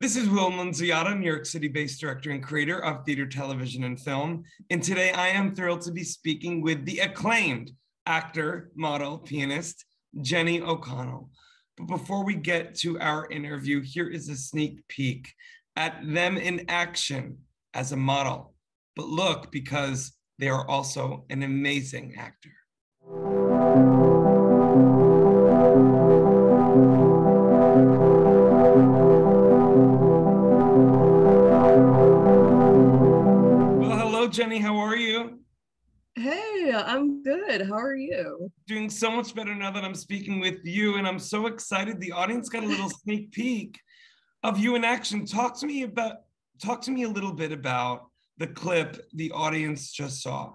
This is Will Nunziata, New York City-based director and creator of theater, television, and film. And today I am thrilled to be speaking with the acclaimed actor, model, pianist, Jenny O'Connell. But before we get to our interview, here is a sneak peek at them in action as a model. But look, because they are also an amazing actor. Jenny, how are you? Hey, I'm good. How are you? Doing so much better now that I'm speaking with you, and I'm so excited. The audience got a little sneak peek of you in action. Talk to me a little bit about the clip the audience just saw.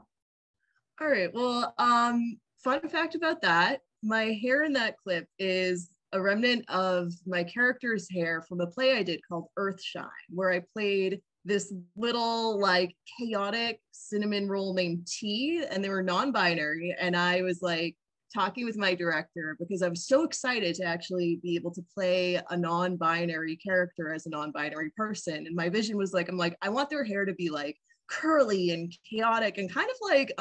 All right. Well, fun fact about that, my hair in that clip is a remnant of my character's hair from a play I did called Earthshine, where I played this little like chaotic cinnamon roll named T, and they were non-binary, and I was like talking with my director because I was so excited to actually be able to play a non-binary character as a non-binary person. And my vision was like, I want their hair to be like curly and chaotic and kind of like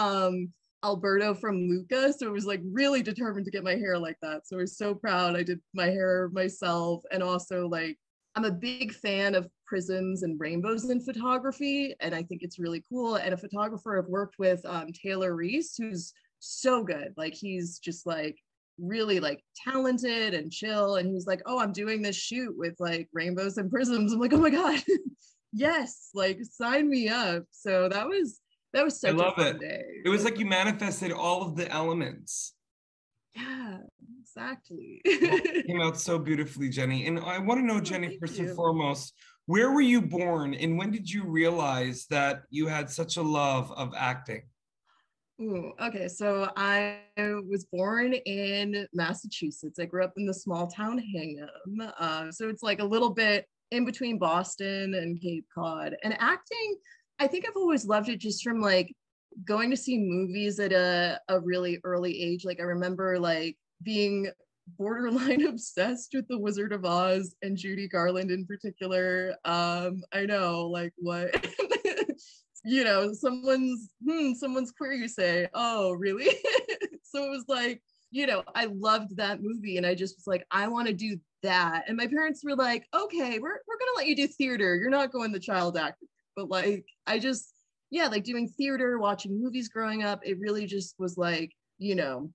Alberto from Luca. So it was like really determined to get my hair like that. So I was so proud I did my hair myself. And also like I'm a big fan of prisms and rainbows in photography, and I think it's really cool. And a photographer I've worked with, Taylor Reese, who's so good. Like he's just like really like talented and chill. And he was like, "Oh, I'm doing this shoot with like rainbows and prisms." I'm like, "Oh my god, yes! Like sign me up." So that was such a fun day. It was like you manifested all of the elements. Yeah, exactly. It came out so beautifully, Jenny. And I want to know, Jenny, first and foremost, where were you born and when did you realize that you had such a love of acting? Ooh, okay, so I was born in Massachusetts. I grew up in the small town Hingham. So it's like a little bit in between Boston and Cape Cod. And acting, I think I've always loved it just from like going to see movies at a really early age. Like I remember like being borderline obsessed with The Wizard of Oz and Judy Garland in particular. I know, like what you know, someone's queer, you say, oh really? So it was like, you know, I loved that movie and I just was like, I want to do that. And my parents were like, okay, we're gonna let you do theater, you're not going the child actor. But like I just, yeah, like doing theater, watching movies growing up, it really just was like, you know,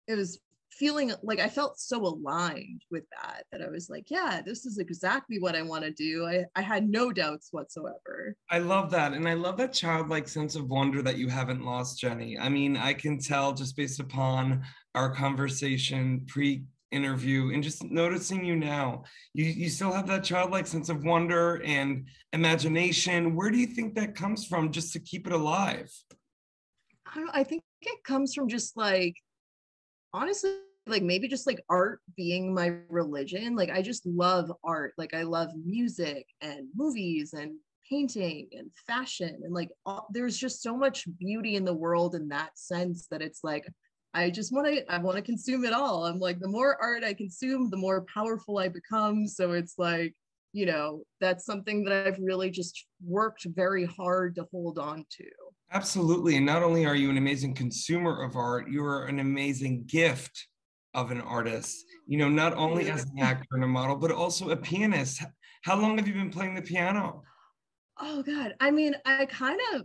it was feeling like I felt so aligned with that I was like, yeah, this is exactly what I want to do. I had no doubts whatsoever. I love that. And I love that childlike sense of wonder that you haven't lost, Jenny. I mean, I can tell just based upon our conversation pre-interview and just noticing you now, you still have that childlike sense of wonder and imagination. Where do you think that comes from just to keep it alive? I think it comes from just like, honestly, like maybe just like art being my religion. Like I just love art. Like I love music and movies and painting and fashion and like there's just so much beauty in the world in that sense that it's like I want to consume it all. I'm like, the more art I consume, the more powerful I become. So it's like, you know, that's something that I've really just worked very hard to hold on to. Absolutely. And not only are you an amazing consumer of art, you are an amazing gift of an artist. You know, not only as an actor and a model, but also a pianist. How long have you been playing the piano? Oh God. I mean, I kind of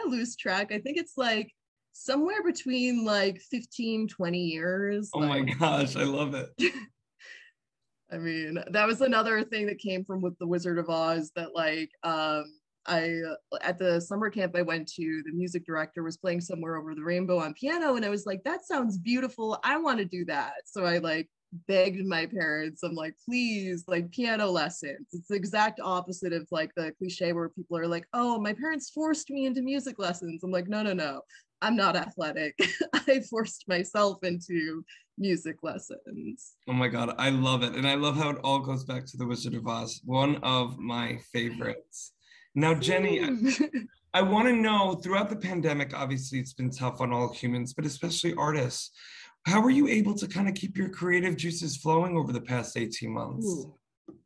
lose track. I think it's like somewhere between like 15, 20 years. Oh my gosh, I love it. I mean, that was another thing that came from with The Wizard of Oz that like I at the summer camp I went to, the music director was playing Somewhere Over the Rainbow on piano, and I was like, that sounds beautiful, I want to do that. So I like begged my parents, I'm like, please, like piano lessons. It's the exact opposite of like the cliche where people are like, oh, my parents forced me into music lessons. I'm like, no, I'm not athletic. I forced myself into music lessons. Oh my God, I love it. And I love how it all goes back to The Wizard of Oz, one of my favorites. Now, Jenny, I want to know, throughout the pandemic, obviously it's been tough on all humans, but especially artists. How were you able to kind of keep your creative juices flowing over the past 18 months?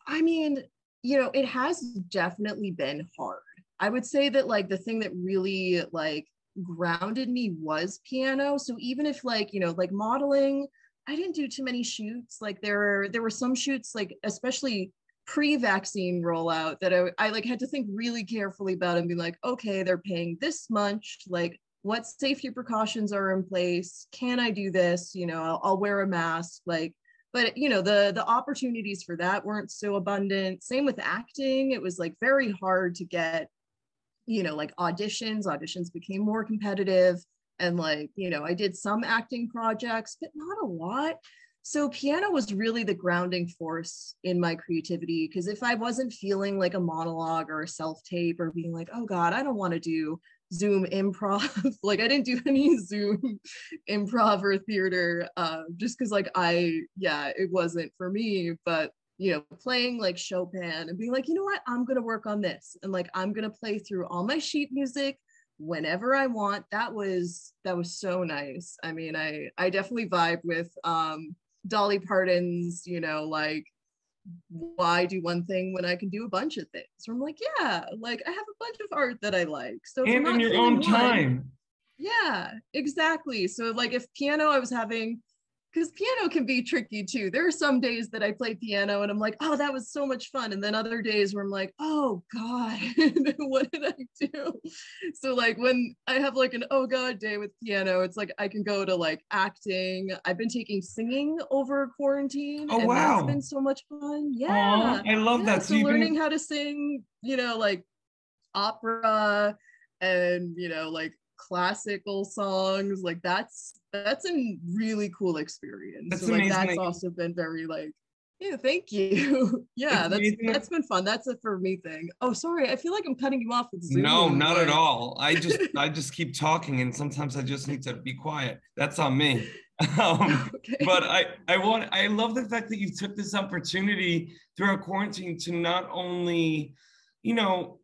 I mean, it has definitely been hard. I would say that like the thing that really like grounded me was piano. So even if like, like modeling, I didn't do too many shoots. Like there were some shoots, like especially pre-vaccine rollout, that I like had to think really carefully about and be like, okay, they're paying this much, like what safety precautions are in place? Can I do this? I'll wear a mask, like, but the opportunities for that weren't so abundant. Same with acting. It was like very hard to get, like auditions became more competitive. And like, I did some acting projects, but not a lot. So piano was really the grounding force in my creativity, because if I wasn't feeling like a monologue or a self-tape or being like, oh God, I don't want to do Zoom improv, like I didn't do any Zoom improv or theater, just because like it wasn't for me. But playing like Chopin and being like, you know what, I'm gonna work on this, and like I'm gonna play through all my sheet music whenever I want. That was so nice. I mean, I definitely vibe with Dolly Parton's, like, why do one thing when I can do a bunch of things? So I'm like, yeah, like I have a bunch of art that I like. So if I'm And in not your feeling own time. yeah, exactly. So like if piano, I was having, because piano can be tricky too. There are some days that I play piano and I'm like, oh, that was so much fun. And then other days where I'm like, oh God, what did I do? So like when I have like an oh God day with piano, it's like I can go to like acting. I've been taking singing over quarantine, Oh, and that's wow. been so much fun. Oh, Yeah. I love Yeah. that. So So you've learning been, how to sing, like opera and like classical songs, like that's a really cool experience. that's So like amazing that's that you, also been very like, yeah, thank you. it's Yeah, amazing that, that's been fun. That's a for me thing. Oh, sorry, I feel like I'm cutting you off with no, Zoom, not at like all. I just keep talking and sometimes I just need to be quiet. That's on me. okay. But I love the fact that you took this opportunity throughout quarantine to not only, you know,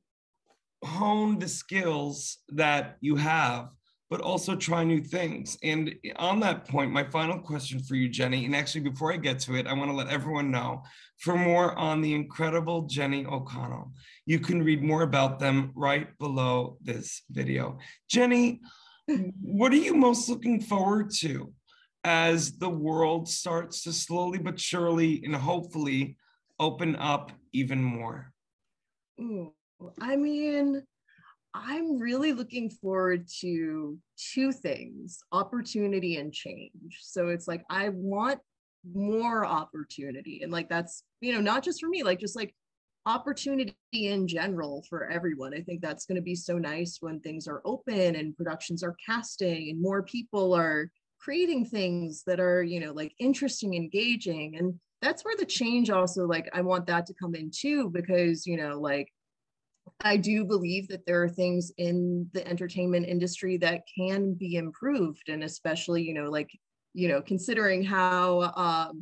hone the skills that you have, but also try new things. And on that point, my final question for you, Jenny, and actually before I get to it, I want to let everyone know, for more on the incredible Jenny O'Connell, you can read more about them right below this video. Jenny, what are you most looking forward to as the world starts to slowly but surely and hopefully open up even more? Ooh, I mean, I'm really looking forward to two things: opportunity and change. So it's like I want more opportunity. And like that's, not just for me, like just like opportunity in general for everyone. I think that's going to be so nice when things are open and productions are casting and more people are creating things that are, like interesting, engaging. And that's where the change also, like, I want that to come in too, because, like, I do believe that there are things in the entertainment industry that can be improved. And especially, like, considering how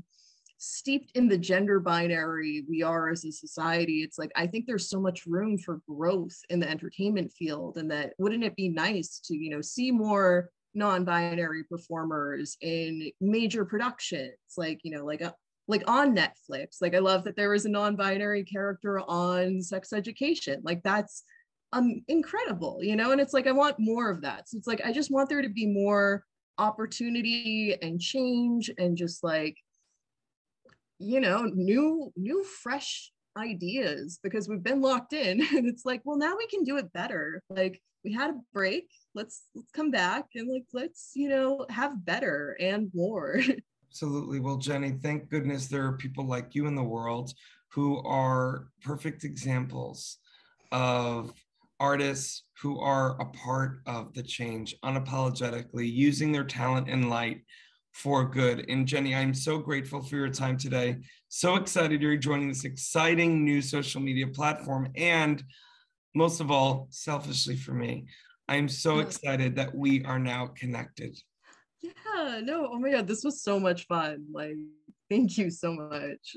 steeped in the gender binary we are as a society, it's like, I think there's so much room for growth in the entertainment field. And that wouldn't it be nice to, see more non-binary performers in major productions, like, like on Netflix. Like I love that there was a non-binary character on Sex Education. Like that's incredible, and it's like I want more of that. So it's like I just want there to be more opportunity and change and just like, new fresh ideas, because we've been locked in and it's like, well, now we can do it better. Like we had a break. Let's come back and like let's, have better and more. Absolutely. Well, Jenny, thank goodness there are people like you in the world who are perfect examples of artists who are a part of the change, unapologetically using their talent and light for good. And Jenny, I'm so grateful for your time today. So excited you're joining this exciting new social media platform. And most of all, selfishly for me, I'm so excited that we are now connected. Yeah, no, oh my God, this was so much fun. Like, thank you so much.